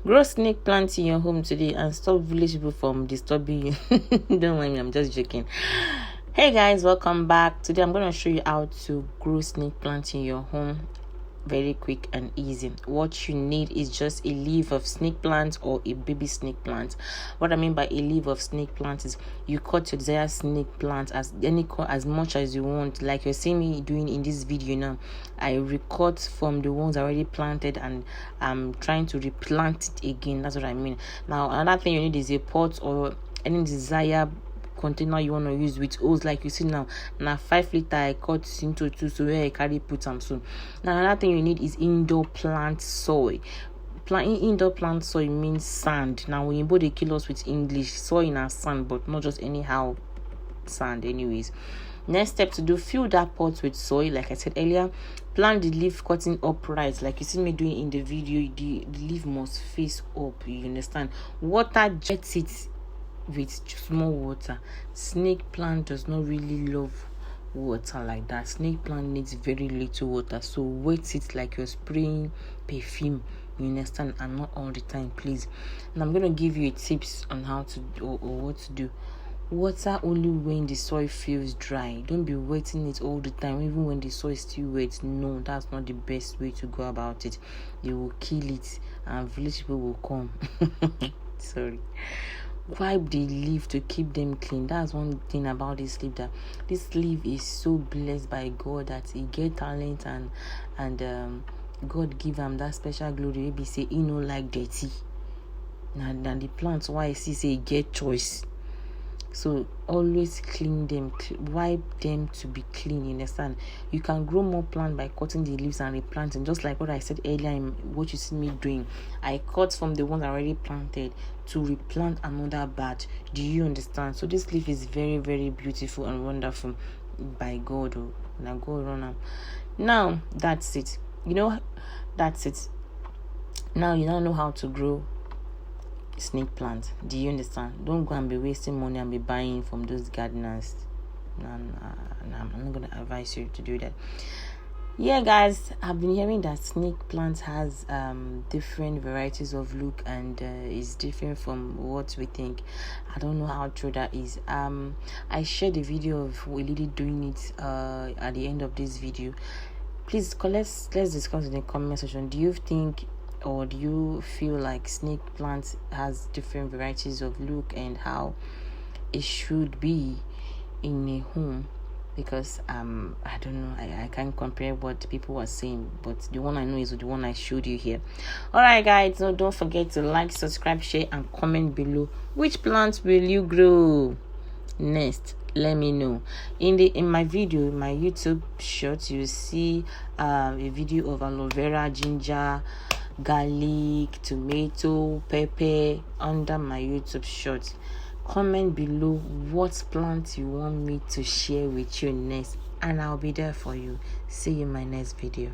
Grow snake plants in your home today and stop village people from disturbing you. Don't mind me, I'm just joking. Hey guys, welcome back. Today I'm going to show you how to grow snake plants in your home. Very quick and easy. What you need is just a leaf of snake plant or a baby snake plant. What I mean by a leaf of snake plant is you cut your desired snake plant as much as you want. Like you're seeing me doing in this video now, I recut from the ones already planted and I'm trying to replant it again. That's what I mean. Now another thing you need is a pot or any desired container you want to use with holes. Like you see now 5 liter I cut into 2, so where I carry put them. So now another thing you need is indoor plant soil. Indoor plant soil means sand. Now when you both they kill us with English, soil and sand, but not just anyhow sand anyways. Next step to do, fill that pot with soil. Like I said earlier, plant the leaf cutting upright. Like you see me doing in the video, the leaf must face up, you understand. Water jets it with small water. Snake plant does not really love water like that. Snake plant needs very little water, so wet it like you're spraying perfume, you understand, and not all the time, please. And I'm gonna give you tips on how to do or what to do. Water only when the soil feels dry. Don't be wetting it all the time, even when the soil is still wet. No, that's not the best way to go about it. You will kill it and village people will come. Sorry. Wipe the leaf to keep them clean. That's one thing about this leaf, that this leaf is so blessed by God that he get talent and God give him that special glory. Maybe say he no like dirty. Now the plants why I see say he get choice. So always clean them, wipe them to be clean, you understand. You can grow more plant by cutting the leaves and replanting, just like what I said earlier in what you see me doing. I cut from the ones already planted to replant another batch. Do you understand? So this leaf is very, very beautiful and wonderful by God. Now go around now. That's it. That's it. Now you now know how to grow snake plant. Do you understand? Don't go and be wasting money and be buying from those gardeners. I'm not gonna advise you to do that. Yeah guys, I've been hearing that snake plant has different varieties of look and is different from what we think. I don't know how true that is. I shared a video of a lady doing it at the end of this video. Please let's discuss in the comment section. Do you think or do you feel like snake plant has different varieties of look and how it should be in a home? Because I don't know, I can't compare what people were saying, but the one I know is the one I showed you here. Alright guys, so don't forget to like, subscribe, share and comment below which plants will you grow next. Let me know. In my video, in my YouTube short, you see a video of aloe vera, ginger, garlic, tomato, pepper under my YouTube short. Comment below what plant you want me to share with you next and I'll be there for you. See you in my next video.